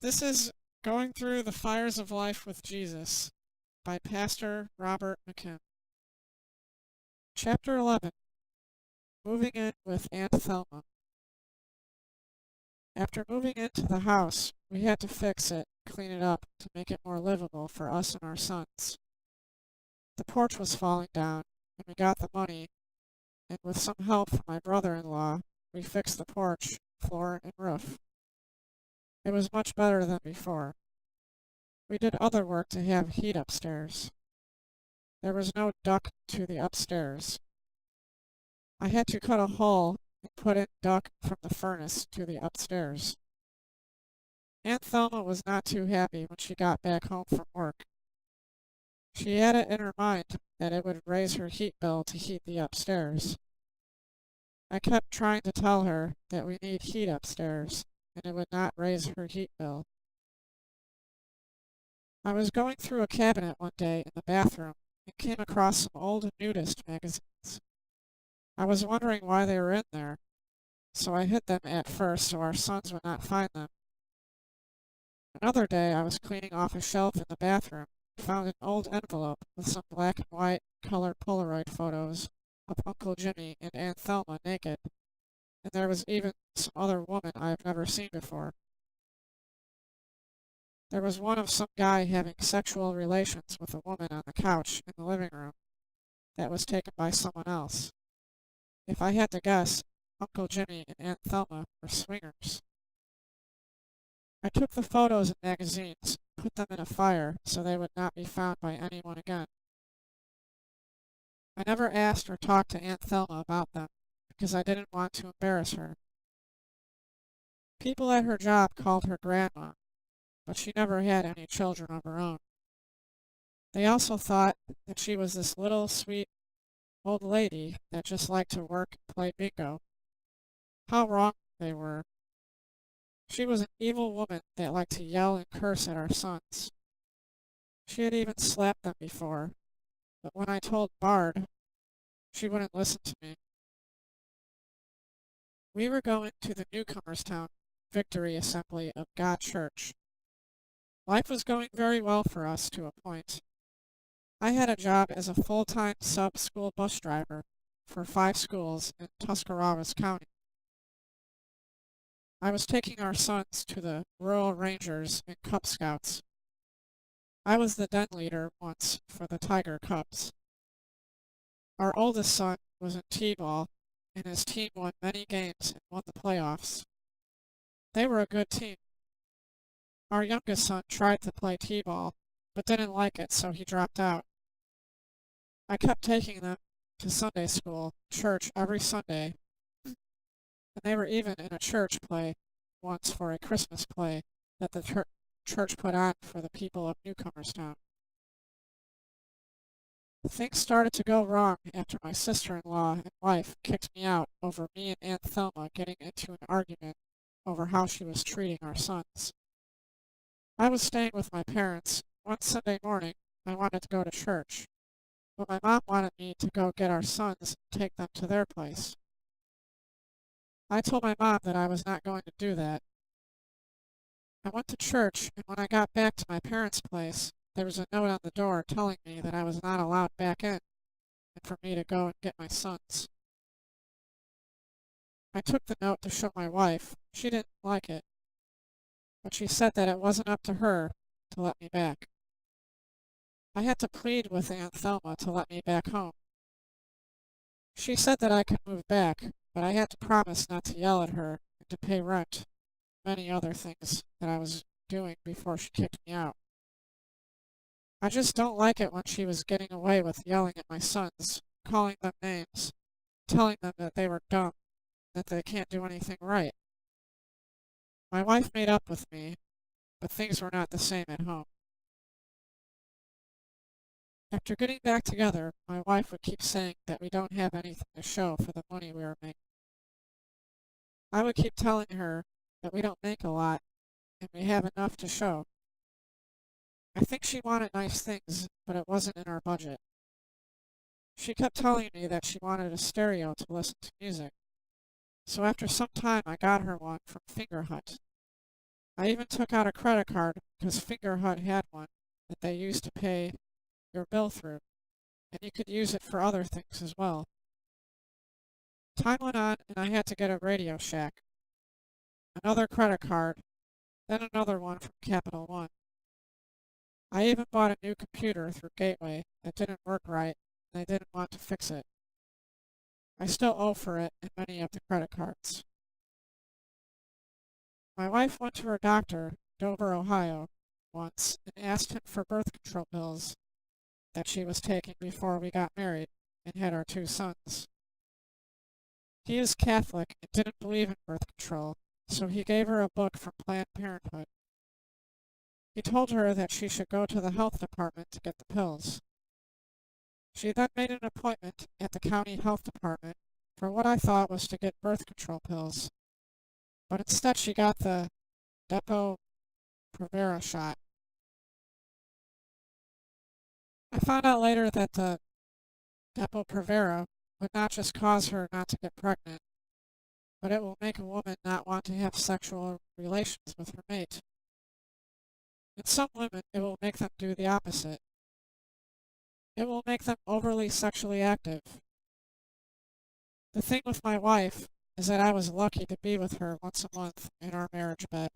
This is Going Through the Fires of Life with Jesus by Pastor Robert McKim. Chapter 11. Moving in with Aunt Thelma. After moving into the house, we had to fix it, clean it up to make it more livable for us and our sons. The porch was falling down, and we got the money, and with some help from my brother-in-law, we fixed the porch, floor, and roof. It was much better than before. We did other work to have heat upstairs. There was no duct to the upstairs. I had to cut a hole and put in duct from the furnace to the upstairs. Aunt Thelma was not too happy when she got back home from work. She had it in her mind that it would raise her heat bill to heat the upstairs. I kept trying to tell her that we need heat upstairs, and it would not raise her heat bill. I was going through a cabinet one day in the bathroom and came across some old nudist magazines. I was wondering why they were in there, so I hid them at first so our sons would not find them. Another day I was cleaning off a shelf in the bathroom and found an old envelope with some black and white color Polaroid photos of Uncle Jimmy and Aunt Thelma naked, and there was even some other woman I have never seen before. There was one of some guy having sexual relations with a woman on the couch in the living room that was taken by someone else. If I had to guess, Uncle Jimmy and Aunt Thelma were swingers. I took the photos and magazines, put them in a fire so they would not be found by anyone again. I never asked or talked to Aunt Thelma about them because I didn't want to embarrass her. People at her job called her Grandma, but she never had any children of her own. They also thought that she was this little sweet old lady that just liked to work and play bingo. How wrong they were. She was an evil woman that liked to yell and curse at our sons. She had even slapped them before, but when I told Bard, she wouldn't listen to me. We were going to the Newcomers Town Victory Assembly of God Church. Life was going very well for us to a point. I had a job as a full-time sub-school bus driver for 5 schools in Tuscarawas County. I was taking our sons to the Rural Rangers and Cub Scouts. I was the den leader once for the Tiger Cubs. Our oldest son was in T-ball, and his team won many games and won the playoffs. They were a good team. Our youngest son tried to play T-ball, but didn't like it, so he dropped out. I kept taking them to Sunday school, church every Sunday, and they were even in a church play once for a Christmas play that the church put on for the people of Newcomerstown. Things started to go wrong after my sister-in-law and wife kicked me out over me and Aunt Thelma getting into an argument over how she was treating our sons. I was staying with my parents. One Sunday morning, I wanted to go to church, but my mom wanted me to go get our sons and take them to their place. I told my mom that I was not going to do that. I went to church, and when I got back to my parents' place, there was a note on the door telling me that I was not allowed back in, and for me to go and get my sons. I took the note to show my wife. She didn't like it, but she said that it wasn't up to her to let me back. I had to plead with Aunt Thelma to let me back home. She said that I could move back, but I had to promise not to yell at her and to pay rent, many other things that I was doing before she kicked me out. I just don't like it when she was getting away with yelling at my sons, calling them names, telling them that they were dumb, that they can't do anything right. My wife made up with me, but things were not the same at home. After getting back together, my wife would keep saying that we don't have anything to show for the money we were making. I would keep telling her that we don't make a lot and we have enough to show. I think she wanted nice things, but it wasn't in our budget. She kept telling me that she wanted a stereo to listen to music, so after some time I got her one from Finger Hut. I even took out a credit card because Fingerhut had one that they used to pay your bill through, and you could use it for other things as well. Time went on, and I had to get a Radio Shack, another credit card, then another one from Capital One. I even bought a new computer through Gateway that didn't work right, and they didn't want to fix it. I still owe for it and many of the credit cards. My wife went to her doctor, Dover, Ohio, once and asked him for birth control pills that she was taking before we got married and had our two sons. He is Catholic and didn't believe in birth control, so he gave her a book from Planned Parenthood. He told her that she should go to the health department to get the pills. She then made an appointment at the county health department for what I thought was to get birth control pills, but instead she got the Depo-Provera shot. I found out later that the Depo-Provera would not just cause her not to get pregnant, but it will make a woman not want to have sexual relations with her mate. In some women, it will make them do the opposite. It will make them overly sexually active. The thing with my wife is that I was lucky to be with her once a month in our marriage bed.